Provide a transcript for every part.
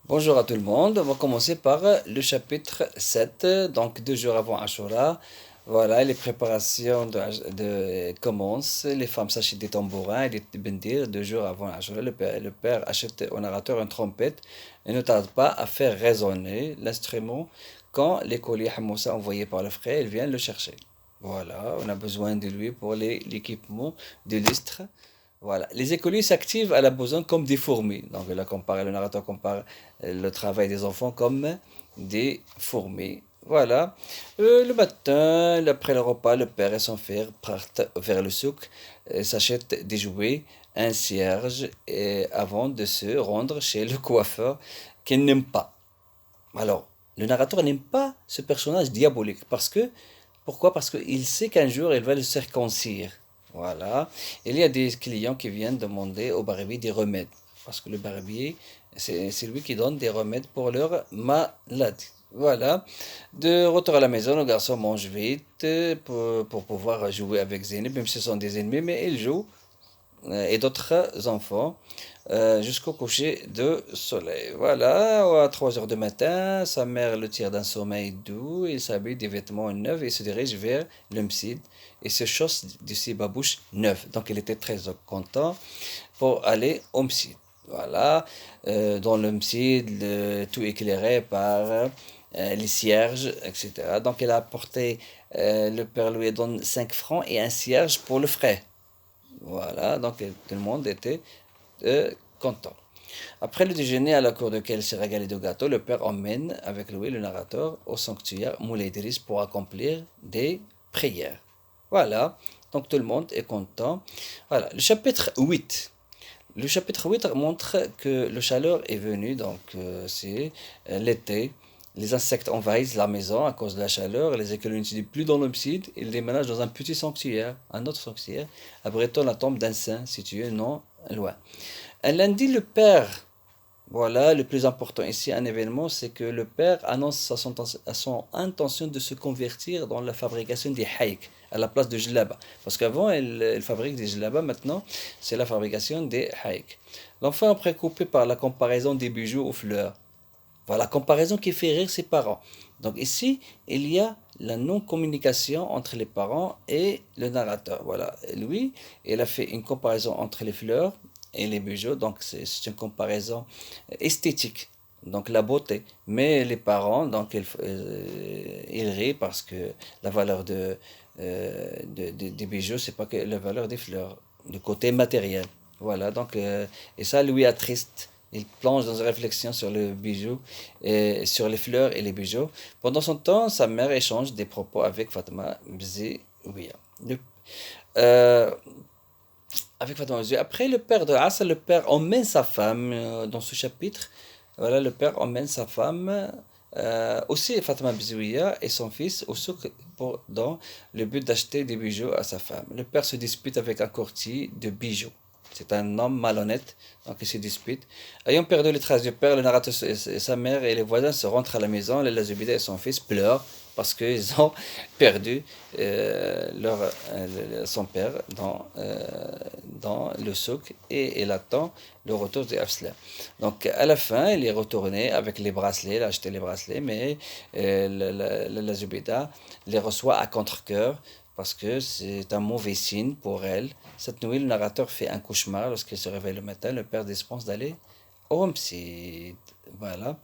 Bonjour à tout le monde. On va commencer par le chapitre 7, donc 2 jours avant Ashura. Voilà, les préparations commencent. Les femmes s'achètent des tambourins et des bendir 2 jours avant Ashura. Le père achète au narrateur une trompette et ne tarde pas à faire résonner l'instrument quand les colis Hamoussa envoyés par le frère, ils viennent le chercher. Voilà, on a besoin de lui pour l'équipement de l'istre. Voilà. Les écoliers s'activent à la besogne comme des fourmis. Donc là, le narrateur compare le travail des enfants comme des fourmis. Voilà. Le matin, après le repas, le père et son frère partent vers le souk, s'achètent des jouets, un cierge, et avant de se rendre chez le coiffeur qu'ils n'aiment pas. Alors, le narrateur n'aime pas ce personnage diabolique pourquoi? Parce qu'il sait qu'un jour il va le circoncire. Voilà. Il y a des clients qui viennent demander au barbier des remèdes. Parce que le barbier, c'est lui qui donne des remèdes pour leur maladie. Voilà. De retour à la maison, le garçon mange vite pour pouvoir jouer avec Zénib, même si ce sont des ennemis, mais il joue et d'autres enfants jusqu'au coucher de soleil. Voilà, à 3 heures du matin, sa mère le tire d'un sommeil doux, il s'habille des vêtements neufs et se dirige vers le Msid et se chausse de ses babouches neuves. Donc il était très content pour aller au Msid. Voilà, dans le Msid, tout éclairé par les cierges, etc. Donc il a apporté, le père lui donne 5 francs et un cierge pour le frais. Voilà, donc tout le monde était euh, content. Après le déjeuner à la cour duquel s'est régalé de gâteaux, le père emmène avec lui le narrateur au sanctuaire Moulay Idriss pour accomplir des prières. Voilà, donc tout le monde est content. Voilà, le chapitre 8. Le chapitre 8 montre que le chaleur est venu, donc c'est l'été. Les insectes envahissent la maison à cause de la chaleur. Les écoliers ne se plus dans le site. Ils déménagent dans un petit sanctuaire, un autre sanctuaire, abritant la tombe d'un saint situé non loin. Un lundi, le père, voilà, le plus important ici, un événement, c'est que le père annonce à son intention de se convertir dans la fabrication des haïks, à la place de djellaba. Parce qu'avant, elle fabrique des djellaba, maintenant, c'est la fabrication des haïks. L'enfant est préoccupé par la comparaison des bijoux aux fleurs. Voilà, la comparaison qui fait rire ses parents. Donc ici, il y a la non-communication entre les parents et le narrateur. Voilà, lui, il a fait une comparaison entre les fleurs et les bijoux, donc c'est une comparaison esthétique, donc la beauté. Mais les parents, donc ils rient parce que la valeur des bijoux, c'est pas que la valeur des fleurs, du côté matériel. Voilà, donc, et ça lui attriste. Il plonge dans une réflexion sur le bijou, et sur les fleurs et les bijoux. Pendant son temps, sa mère échange des propos avec Fatma Bzéouia. Euh, avec Fatma Bzéouia. Après, le père de Assa, le père emmène sa femme dans ce chapitre. Voilà, le père emmène sa femme, aussi Fatma Bzéouia et son fils au souk dans le but d'acheter des bijoux à sa femme. Le père se dispute avec un courtier de bijoux. C'est un homme malhonnête, donc il se dispute. Ayant perdu les traces du père, le narrateur et sa mère et les voisins se rentrent à la maison. Léla Zubida et son fils pleurent parce qu'ils ont perdu son père dans le souk et il attend le retour de Afsla. Donc à la fin, il est retourné avec les bracelets, il a acheté les bracelets, mais la Zubida les reçoit à contre-cœur parce que c'est un mauvais signe pour elle. Cette nuit, le narrateur fait un cauchemar lorsqu'il se réveille le matin. Le père dispense d'aller au Msid. Voilà.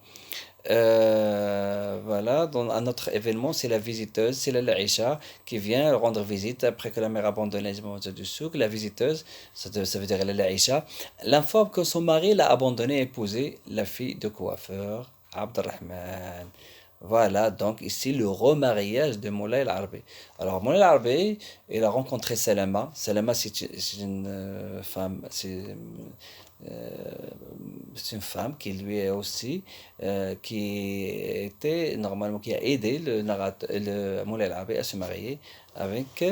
Voilà, dans un autre événement, c'est la visiteuse, c'est la Laïcha qui vient rendre visite après que la mère abandonne les moments du souk. La visiteuse, ça veut dire la Laïcha, l'informe que son mari l'a abandonnée et épousé la fille de coiffeur, Abdelrahman. Voilà, donc ici le remariage de Moulay El-Arbi. Alors Moulay El-Arbi, il a rencontré Salama. Salama, c'est une femme, euh, c'est une femme qui lui est aussi, qui était normalement, qui a aidé le narrateur, le Moulay El-Arbi à se marier avec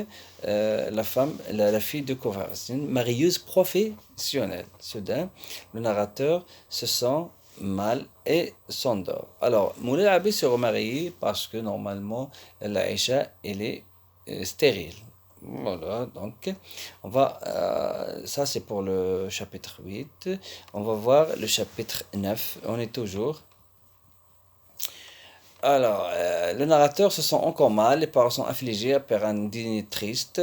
la femme, la fille de Kovar. C'est une marieuse professionnelle. Soudain, le narrateur se sent mal et s'endort. Alors, Moulay Abi se remarie parce que normalement, l'Aïcha, elle est stérile. Voilà, donc ça c'est pour le chapitre 8. On va voir le chapitre 9. On est toujours. Alors, le narrateur se sent encore mal, les parents sont affligés après un dîner triste.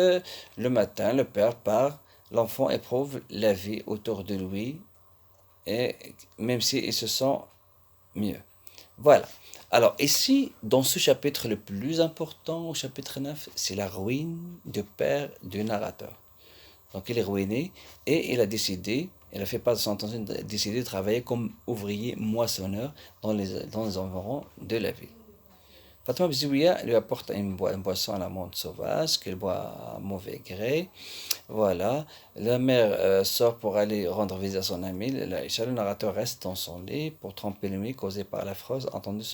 Le matin, le père part, l'enfant éprouve la vie autour de lui, et même s'il se sent mieux. Voilà. Alors ici, dans ce chapitre le plus important, au chapitre 9, c'est la ruine du père du narrateur. Donc il est ruiné et il a fait part de son intention de décider de travailler comme ouvrier moissonneur dans les environs de la ville. Fatma Bzouia lui apporte une boisson à la menthe sauvage qu'elle boit à mauvais gré. Voilà. La mère sort pour aller rendre visite à son ami. Le narrateur reste dans son lit pour tromper l'ennui causé par la phrase entendue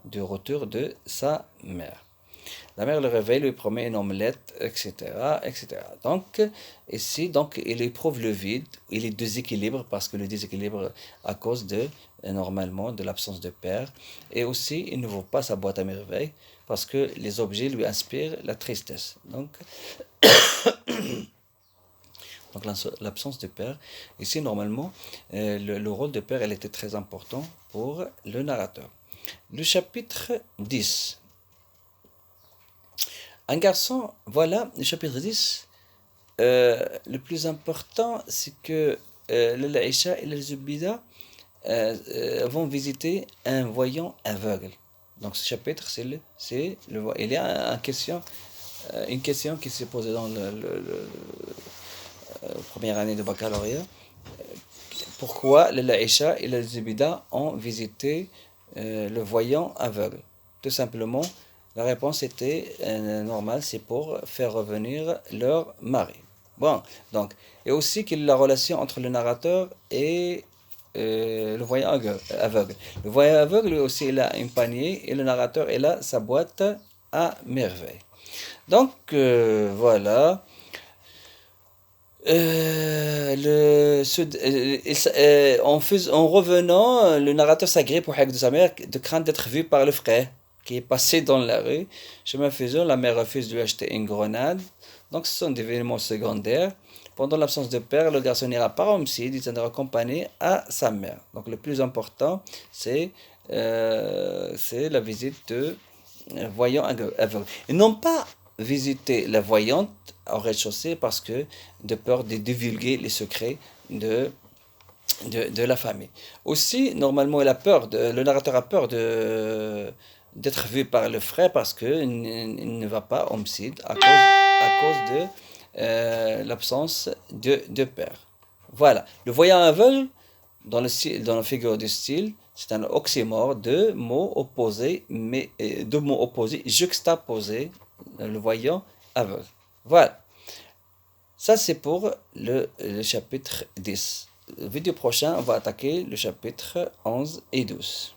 du retour de sa mère. La mère le réveille, lui promet une omelette, etc., etc. Donc, ici, donc, il éprouve le vide, il est déséquilibre parce que le déséquilibre à cause normalement, de l'absence de père. Et aussi, il ne vaut pas sa boîte à merveille parce que les objets lui inspirent la tristesse. Donc l'absence de père. Ici, normalement, le rôle de père, elle était très important pour le narrateur. Le chapitre 10. Un garçon, voilà, le chapitre 10, le plus important, c'est que l'Aïcha et le Zubida vont visiter un voyant aveugle. Donc ce chapitre, il y a une question qui s'est posée dans première année de baccalauréat. Pourquoi l'Aïcha et le Zubida ont visité le voyant aveugle? Tout simplement, la réponse était normale, c'est pour faire revenir leur mari. Bon, donc, et aussi qu'il y a la relation entre le narrateur et le voyant aveugle. Le voyant aveugle, lui aussi, il a un panier et le narrateur, il a sa boîte à merveille. Donc, voilà. En revenant, le narrateur s'agrippe au hag de sa mère de crainte d'être vu par le frère qui est passé dans la rue. Chemin faisant, la mère refuse de lui acheter une grenade. Donc ce sont des événements secondaires. Pendant l'absence de père, le garçon n'ira pas au homicide, il tiendra compagnie à sa mère. Donc le plus important, c'est la visite de voyant aveugle. Et non pas visiter la voyante au rez-de-chaussée parce que de peur de divulguer les secrets de la famille. Aussi, normalement, le narrateur a peur d'être vu par le frère parce qu'il ne va pas homicide à cause de l'absence de père. Voilà. Le voyant aveugle, dans la figure du style, c'est un oxymore de mots opposés, juxtaposés, le voyant aveugle. Voilà. Ça, c'est pour le chapitre 10. Le vidéo prochain, on va attaquer le chapitre 11 et 12.